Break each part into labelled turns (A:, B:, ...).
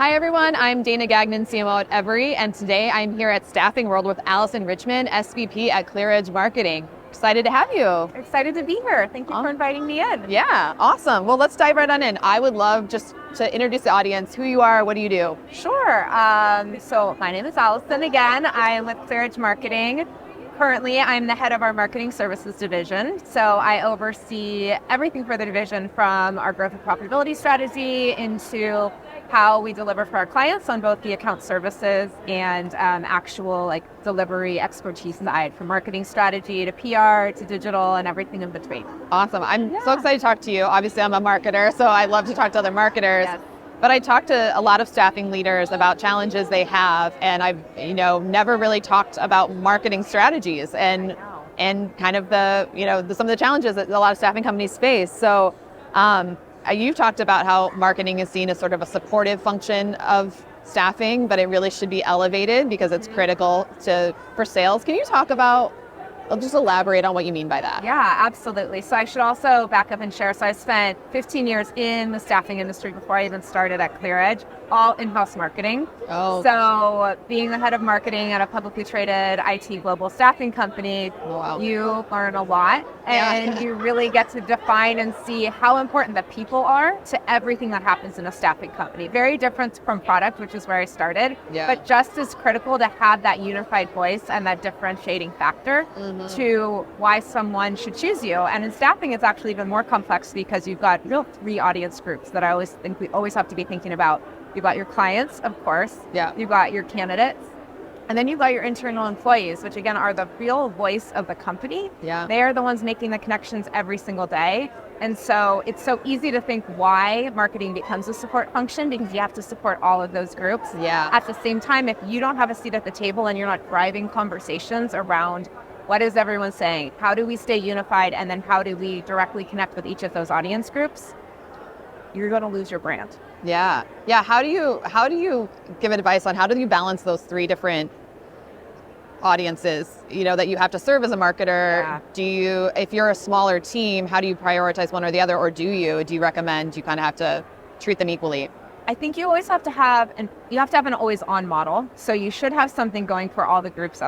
A: Hi everyone, I'm Dana Gagnon, CMO at Every, and today I'm here at Staffing World with Alison Richmond, SVP at ClearEdge Marketing. Excited to have you.
B: Excited to be here. Thank you for inviting me in.
A: Yeah, awesome. Well, let's dive right on in. I would love just to introduce the audience, who you are, what do you do?
B: Sure. So my name is Alison again. I am with ClearEdge Marketing. Currently, I'm the head of our marketing services division. So I oversee everything for the division from our growth and profitability strategy into how we deliver for our clients on both the account services and actual delivery expertise side, from marketing strategy to PR to digital and everything in between.
A: Awesome. I'm so excited to talk to you. Obviously, I'm a marketer, so I love to talk to other marketers.
B: Yes.
A: But I talk to a lot of staffing leaders about challenges they have, and I've never really talked about marketing strategies and kind of some of the challenges that a lot of staffing companies face. So you've talked about how marketing is seen as sort of a supportive function of staffing, but it really should be elevated because it's critical for sales. Can you talk about, just elaborate on what you mean by that?
B: Yeah, absolutely. So I should also back up and share. So I spent 15 years in the staffing industry before I even started at ClearEdge, all in-house marketing.
A: Oh.
B: So being the head of marketing at a publicly traded IT global staffing company, you learn a lot and you really get to define and see how important the people are to everything that happens in a staffing company. Very different from product, which is where I started, but just as critical to have that unified voice and that differentiating factor to why someone should choose you. And in staffing, it's actually even more complex because you've got real three audience groups that I always think we always have to be thinking about. You've got your clients, of course.
A: Yeah.
B: You've got your candidates. And then you've got your internal employees, which again are the real voice of the company.
A: Yeah.
B: They are the ones making the connections every single day. And so it's so easy to think why marketing becomes a support function, because you have to support all of those groups.
A: Yeah.
B: At the same time, if you don't have a seat at the table and you're not driving conversations around what is everyone saying, how do we stay unified, and then how do we directly connect with each of those audience groups, you're going to lose your brand.
A: Yeah. How do you give advice on how do you balance those three different audiences, that you have to serve as a marketer?
B: Yeah.
A: If you're a smaller team, how do you prioritize one or the other, or do you recommend you kind of have to treat them equally?
B: I think you always have to have an always on model. So you should have something going for all the groups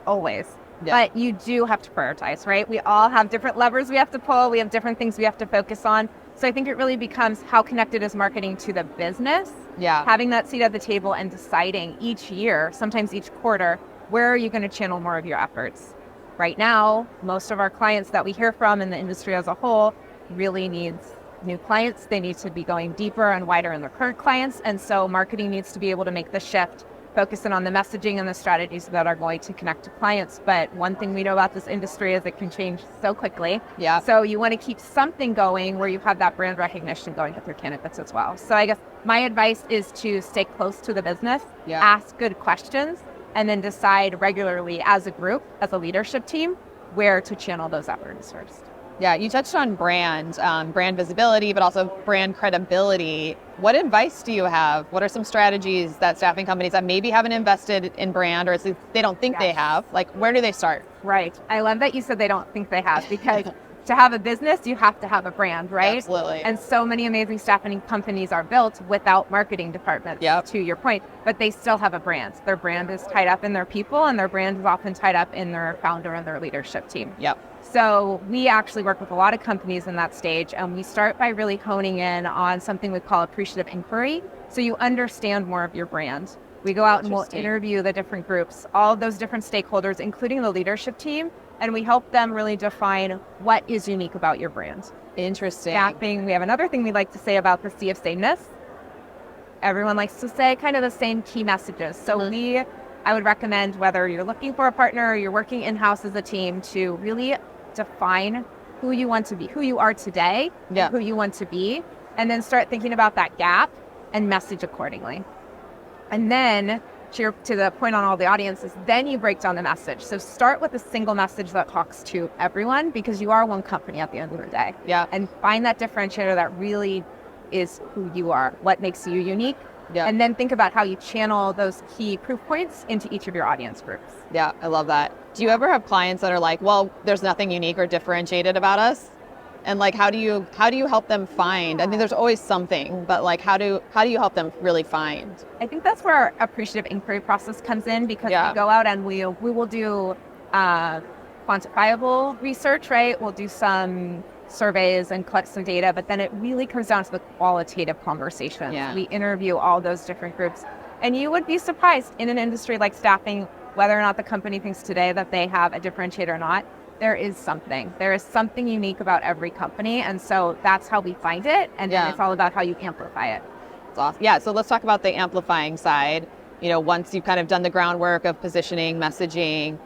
B: always. Yeah. But you do have to prioritize, right? We all have different levers we have to pull. We have different things we have to focus on. So I think it really becomes how connected is marketing to the business.
A: Yeah.
B: Having that seat at the table and deciding each year, sometimes each quarter, where are you going to channel more of your efforts? Right now, most of our clients that we hear from in the industry as a whole really needs new clients. They need to be going deeper and wider in their current clients. And so marketing needs to be able to make the shift, focusing on the messaging and the strategies that are going to connect to clients. But one thing we know about this industry is it can change so quickly.
A: Yeah.
B: So you want to keep something going where you have that brand recognition going with your candidates as well. So I guess my advice is to stay close to the business, ask good questions, and then decide regularly as a group, as a leadership team, where to channel those efforts first.
A: Yeah, you touched on brand visibility, but also brand credibility. What advice do you have? What are some strategies that staffing companies that maybe haven't invested in brand, or they don't think they have, where do they start?
B: Right. I love that you said they don't think they have, because to have a business, you have to have a brand, right?
A: Absolutely.
B: And so many amazing staffing companies are built without marketing departments, to your point, but they still have a brand. Their brand is tied up in their people, and their brand is often tied up in their founder and their leadership team.
A: Yep.
B: So we actually work with a lot of companies in that stage, and we start by really honing in on something we call appreciative inquiry. So you understand more of your brand. We go out and we'll interview the different groups, all of those different stakeholders, including the leadership team, and we help them really define what is unique about your brand.
A: Interesting.
B: Staffing, we have another thing we like to say about the sea of sameness. Everyone likes to say kind of the same key messages. So I would recommend, whether you're looking for a partner or you're working in-house as a team, to really define who you want to be, who you are today, who you want to be, and then start thinking about that gap and message accordingly. And then to the point on all the audiences, then you break down the message. So start with a single message that talks to everyone, because you are one company at the end of the day.
A: Yeah.
B: And find that differentiator that really is who you are, what makes you unique. Yeah. And then think about how you channel those key proof points into each of your audience groups.
A: Yeah, I love that. Do you ever have clients that are like, well, there's nothing unique or differentiated about us? And like, how do you help them find? I mean, there's always something, but like, how do you help them really find?
B: I think that's where our appreciative inquiry process comes in, because we go out and we will do quantifiable research, right? We'll do some surveys and collect some data, but then it really comes down to the qualitative conversations.
A: Yeah.
B: We interview all those different groups, and you would be surprised in an industry like staffing, whether or not the company thinks today that they have a differentiator or not. There is something unique about every company, and so that's how we find it, and then it's all about how you amplify it.
A: That's awesome. Yeah, so let's talk about the amplifying side. Once you've kind of done the groundwork of positioning, messaging,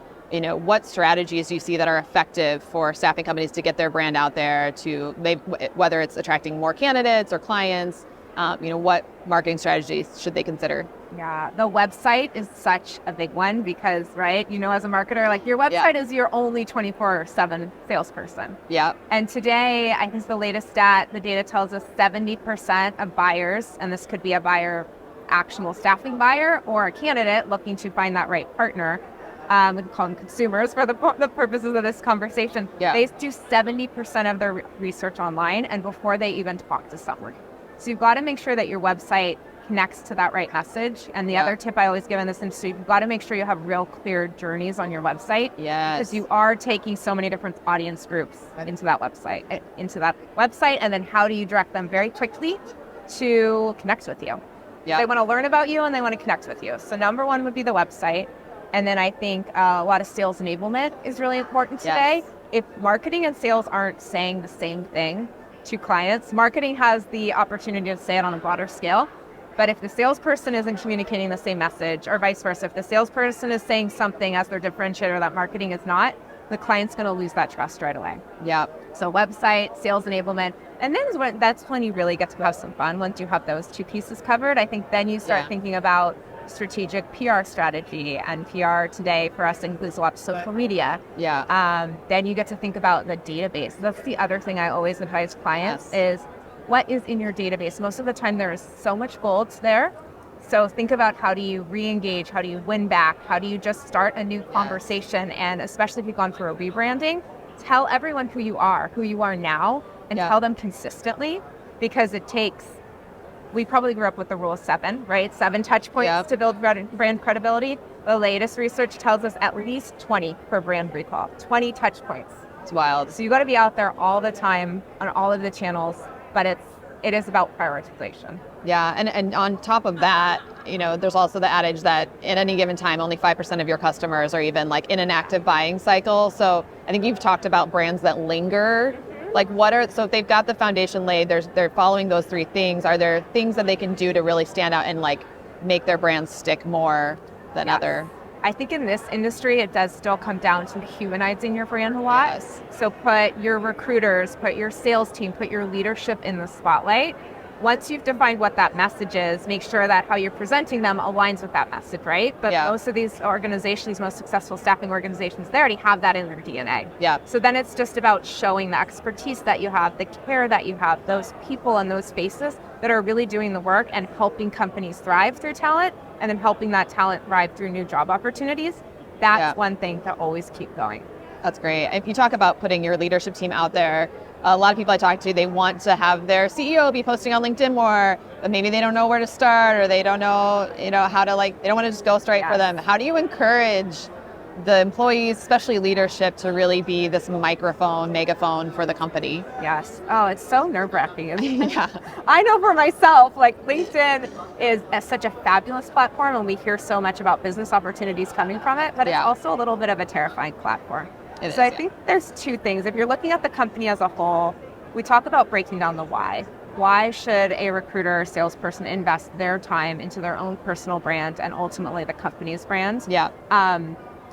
A: what strategies do you see that are effective for staffing companies to get their brand out there, to maybe, whether it's attracting more candidates or clients, what marketing strategies should they consider?
B: Yeah, the website is such a big one because, right, as a marketer, like your website is your only 24/7 salesperson.
A: Yeah.
B: And today, I think the latest stat, the data tells us 70% of buyers, and this could be a buyer, actionable staffing buyer, or a candidate looking to find that right partner, we can call them consumers for the purposes of this conversation.
A: Yeah.
B: They do 70% of their research online and before they even talk to someone. So you've got to make sure that your website connects to that right message. And the other tip I always give in this industry, you've got to make sure you have real clear journeys on your website.
A: Yes.
B: Because you are taking so many different audience groups into that website. And then how do you direct them very quickly to connect with you?
A: Yeah.
B: They want to learn about you and they want to connect with you. So number one would be the website. And then I think a lot of sales enablement is really important today.
A: Yes.
B: If marketing and sales aren't saying the same thing to clients, marketing has the opportunity to say it on a broader scale. But if the salesperson isn't communicating the same message, or vice versa, if the salesperson is saying something as their differentiator that marketing is not, the client's going to lose that trust right away.
A: Yeah.
B: So website, sales enablement, and then that's when you really get to have some fun. Once you have those two pieces covered, I think then you start thinking about strategic PR strategy, and PR today for us includes a lot of social media.
A: Yeah.
B: Then you get to think about the database. That's the other thing I always advise clients is what is in your database. Most of the time there is so much gold there. So think about how do you re-engage, how do you win back, how do you just start a new conversation, and especially if you've gone through a rebranding, tell everyone who you are now, and tell them consistently, because it takes, we probably grew up with the rule of 7, right? 7 touch points to build brand credibility. The latest research tells us at least 20 for brand recall, 20 touch points.
A: It's wild.
B: So you got to be out there all the time on all of the channels, but it is about prioritization.
A: Yeah, and on top of that, there's also the adage that at any given time, only 5% of your customers are even like in an active buying cycle. So I think you've talked about brands that linger. Like so if they've got the foundation laid, they're following those 3 things. Are there things that they can do to really stand out and like make their brand stick more than other?
B: I think in this industry, it does still come down to humanizing your brand a lot.
A: Yes.
B: So put your recruiters, put your sales team, put your leadership in the spotlight. Once you've defined what that message is, make sure that how you're presenting them aligns with that message, right? But most of these organizations, these most successful staffing organizations, they already have that in their DNA.
A: Yeah.
B: So then it's just about showing the expertise that you have, the care that you have, those people in those spaces that are really doing the work and helping companies thrive through talent, and then helping that talent thrive through new job opportunities. That's one thing to always keep going.
A: That's great. If you talk about putting your leadership team out there, a lot of people I talk to, they want to have their CEO be posting on LinkedIn more, but maybe they don't know where to start, or they don't know, how to they don't want to just go straight for them. How do you encourage the employees, especially leadership, to really be this megaphone for the company?
B: Yes. Oh, it's so nerve-wracking.
A: Yeah.
B: I know for myself, LinkedIn is such a fabulous platform, and we hear so much about business opportunities coming from it, but it's also a little bit of a terrifying platform. I think there's 2 things. If you're looking at the company as a whole, we talk about breaking down the why. Why should a recruiter or salesperson invest their time into their own personal brand and ultimately the company's brand?
A: Yeah.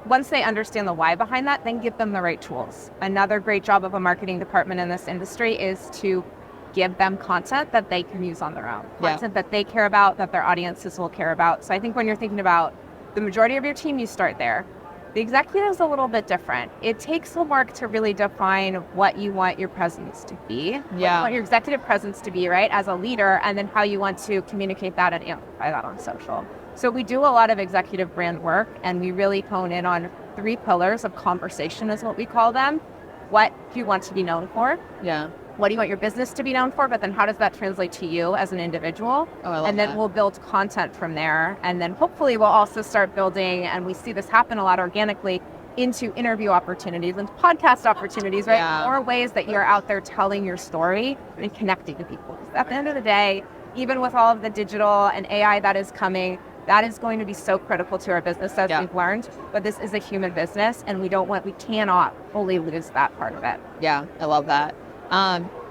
B: Once they understand the why behind that, then give them the right tools. Another great job of a marketing department in this industry is to give them content that they can use on their own. Content that they care about, that their audiences will care about. So I think when you're thinking about the majority of your team, you start there. The executive is a little bit different. It takes some work to really define what you want your presence to be. What you want your executive presence to be, right, as a leader, and then how you want to communicate that and amplify that on social. So we do a lot of executive brand work, and we really hone in on 3 pillars of conversation is what we call them. what do you want to be known for?
A: Yeah.
B: What do you want your business to be known for? But then how does that translate to you as an individual?
A: Oh, I love
B: and then
A: that.
B: we'll build content from there. And then hopefully we'll also start building, and we see this happen a lot organically, into interview opportunities and podcast opportunities, right?
A: Yeah.
B: More ways that you're out there telling your story and connecting to people. At the end of the day, even with all of the digital and AI that is coming, that is going to be so critical to our business, as we've learned. But this is a human business, and we cannot fully lose that part of it.
A: Yeah, I love that.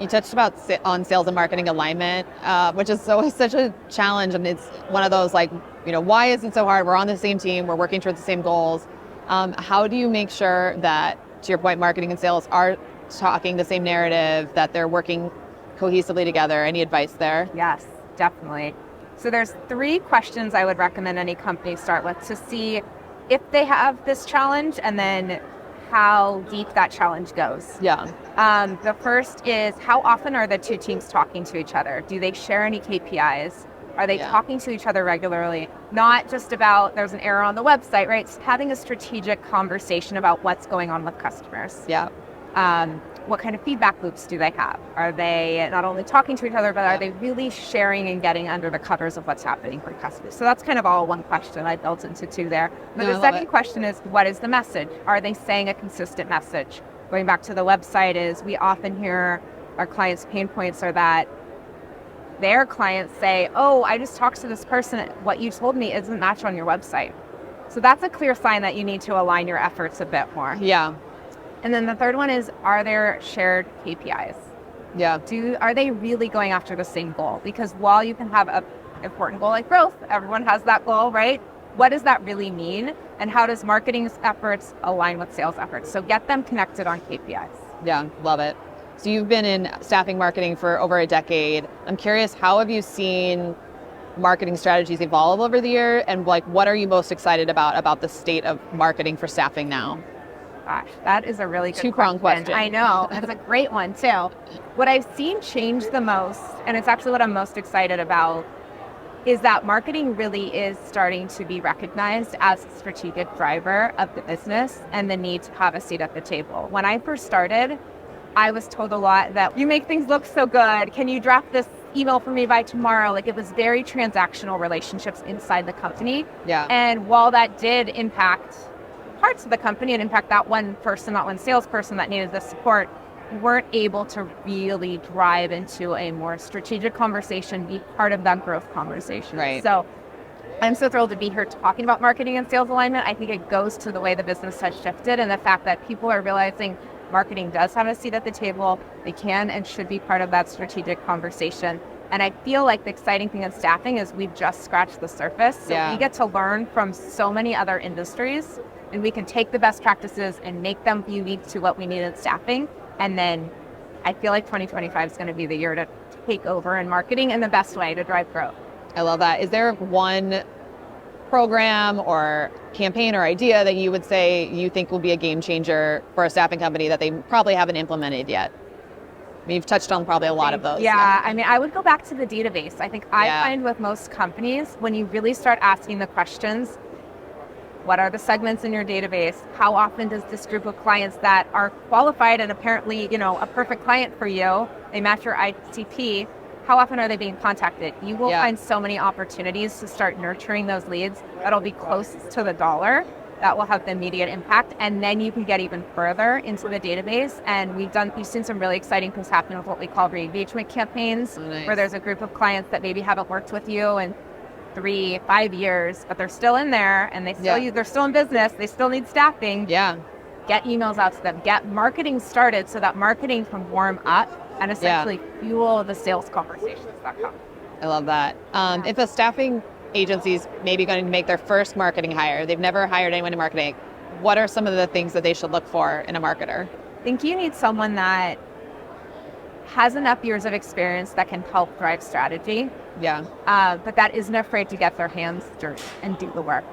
A: You touched on sales and marketing alignment, which is such a challenge, and it's one of those why is it so hard? We're on the same team, we're working towards the same goals. How do you make sure that, to your point, marketing and sales are talking the same narrative, that they're working cohesively together? Any advice there?
B: Yes, definitely. So there's 3 questions I would recommend any company start with to see if they have this challenge, and then how deep that challenge goes.
A: Yeah.
B: The first is, how often are the 2 teams talking to each other? Do they share any KPIs? Are they talking to each other regularly? Not just about there's an error on the website, right? It's having a strategic conversation about what's going on with customers.
A: Yeah.
B: What kind of feedback loops do they have? Are they not only talking to each other, but are they really sharing and getting under the covers of what's happening for customers? So that's kind of all one question I built into 2 there. But the second question is, what is the message? Are they saying a consistent message? Going back to the website, is we often hear our clients' pain points are that their clients say, oh, I just talked to this person. What you told me isn't matched on your website. So that's a clear sign that you need to align your efforts a bit more.
A: Yeah.
B: And then the third one is, are there shared KPIs?
A: Yeah.
B: Are they really going after the same goal? Because while you can have an important goal like growth, everyone has that goal, right? What does that really mean? And how does marketing's efforts align with sales efforts? So get them connected on KPIs.
A: Yeah, love it. So you've been in staffing marketing for over a decade. I'm curious, how have you seen marketing strategies evolve over the year? And what are you most excited about the state of marketing for staffing now?
B: Gosh, that is a really good
A: Two-pronged question.
B: I know, that's a great one too. What I've seen change the most, and it's actually what I'm most excited about, is that marketing really is starting to be recognized as a strategic driver of the business and the need to have a seat at the table. When I first started, I was told a lot that you make things look so good. Can you draft this email for me by tomorrow? It was very transactional relationships inside the company.
A: Yeah.
B: And while that did impact parts of the company and impact that one person, that one salesperson that needed the support, we weren't able to really drive into a more strategic conversation, be part of that growth conversation.
A: Right.
B: So I'm so thrilled to be here talking about marketing and sales alignment. I think it goes to the way the business has shifted and the fact that people are realizing marketing does have a seat at the table. They can and should be part of that strategic conversation. And I feel like the exciting thing in staffing is we've just scratched the surface. So we get to learn from so many other industries, and we can take the best practices and make them unique to what we need in staffing. And then I feel like 2025 is going to be the year to take over in marketing in the best way to drive growth.
A: I love that. Is there one program or campaign or idea that you would say you think will be a game changer for a staffing company that they probably haven't implemented yet? I mean, you've touched on probably a lot of those.
B: Yeah, I mean, I would go back to the database. I think I find with most companies, when you really start asking the questions, what are the segments in your database? How often does this group of clients that are qualified and apparently, a perfect client for you, they match your ICP, how often are they being contacted? You will find so many opportunities to start nurturing those leads that'll be close to the dollar, that will have the immediate impact, and then you can get even further into the database. And we've seen some really exciting things happen with what we call re-engagement campaigns, where there's a group of clients that maybe haven't worked with you in 3-5 years, but they're still in there and they're still in business, they still need staffing.
A: Yeah.
B: Get emails out to them, get marketing started so that marketing can warm up and essentially fuel the sales conversations that come.
A: I love that. If a staffing agency is maybe going to make their first marketing hire, they've never hired anyone in marketing, what are some of the things that they should look for in a marketer?
B: I think you need someone that has enough years of experience that can help drive strategy.
A: Yeah.
B: But that isn't afraid to get their hands dirty and do the work.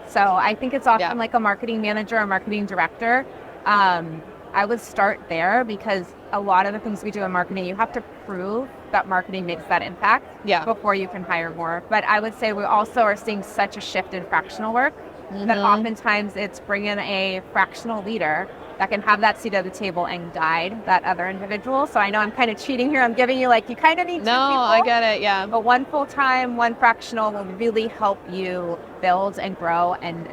B: So I think it's often like a marketing manager, a marketing director. I would start there because a lot of the things we do in marketing, you have to prove that marketing makes that impact before you can hire more. But I would say we also are seeing such a shift in fractional work that oftentimes it's bring in a fractional leader that can have that seat at the table and guide that other individual. So I know I'm kind of cheating here. I'm giving you like, you kind of need two people.
A: No, I get it, yeah.
B: But one full-time, one fractional will really help you build and grow and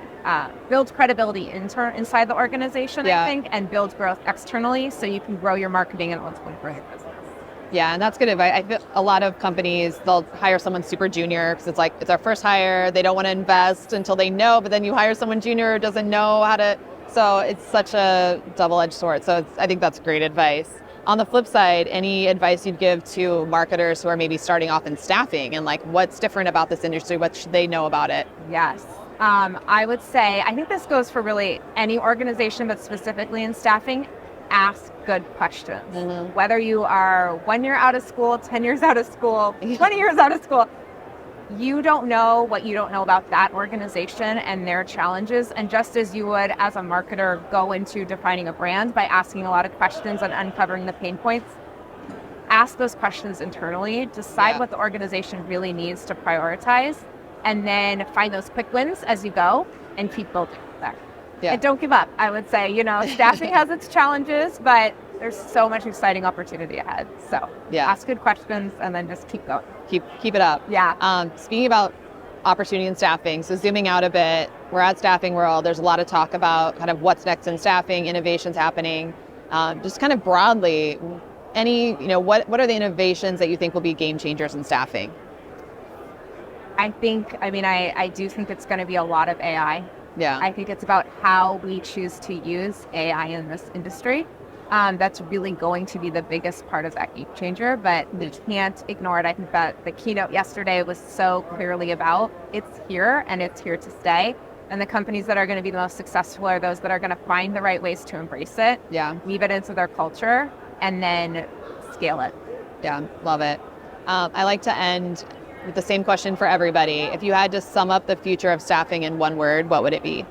B: build credibility inside the organization, I think, and build growth externally so you can grow your marketing and ultimately grow your business.
A: Yeah, and that's good advice. I feel a lot of companies, they'll hire someone super junior because it's like, it's our first hire. They don't want to invest until they know, but then you hire someone junior who doesn't know how to. So it's such a double-edged sword. So I think that's great advice. On the flip side, any advice you'd give to marketers who are maybe starting off in staffing and like what's different about this industry? What should they know about it?
B: Yes. I would say, I think this goes for really any organization, but specifically in staffing, ask good questions. Mm-hmm. Whether you are 1 year out of school, 10 years out of school, 20 years out of school, you don't know what you don't know about that organization and their challenges. And just as you would, as a marketer, go into defining a brand by asking a lot of questions and uncovering the pain points, ask those questions internally, decide what the organization really needs to prioritize, and then find those quick wins as you go and keep building there. Yeah. And don't give up. I would say, staffing has its challenges, but there's so much exciting opportunity ahead. So ask good questions and then just keep going.
A: Keep it up.
B: Yeah.
A: Speaking about opportunity in staffing, so zooming out a bit, we're at Staffing World. There's a lot of talk about kind of what's next in staffing, innovations happening. Just kind of broadly, what are the innovations that you think will be game changers in staffing?
B: I do think it's going to be a lot of AI.
A: Yeah.
B: I think it's about how we choose to use AI in this industry. That's really going to be the biggest part of that game changer, but we can't ignore it. I think that the keynote yesterday was so clearly about it's here and it's here to stay. And the companies that are going to be the most successful are those that are going to find the right ways to embrace it, weave it into their culture, and then scale it.
A: Yeah, love it. I like to end with the same question for everybody. If you had to sum up the future of staffing in one word, what would it be?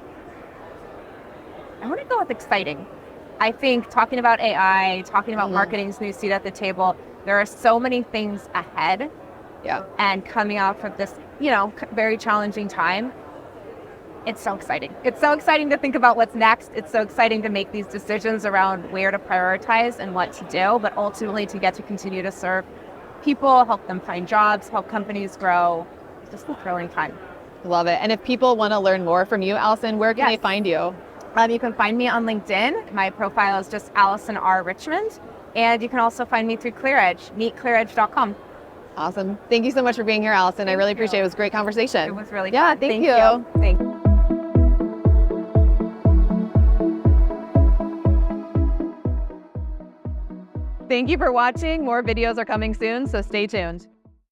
B: I want to go with exciting. I think talking about AI, talking about marketing's new seat at the table, there are so many things ahead.
A: Yeah.
B: And coming out of this, very challenging time, it's so exciting. It's so exciting to think about what's next. It's so exciting to make these decisions around where to prioritize and what to do, but ultimately to get to continue to serve people, help them find jobs, help companies grow. It's just a thrilling time.
A: Love it. And if people want to learn more from you, Alison, where can they find you?
B: You can find me on LinkedIn. My profile is just Alison R. Richmond. And you can also find me through ClearEdge, meetclearedge.com.
A: Awesome. Thank you so much for being here, Alison. I really appreciate it. It was a great conversation.
B: It was really fun.
A: Yeah, thank you.
B: Thank you.
A: Thank you for watching. More videos are coming soon, so stay tuned.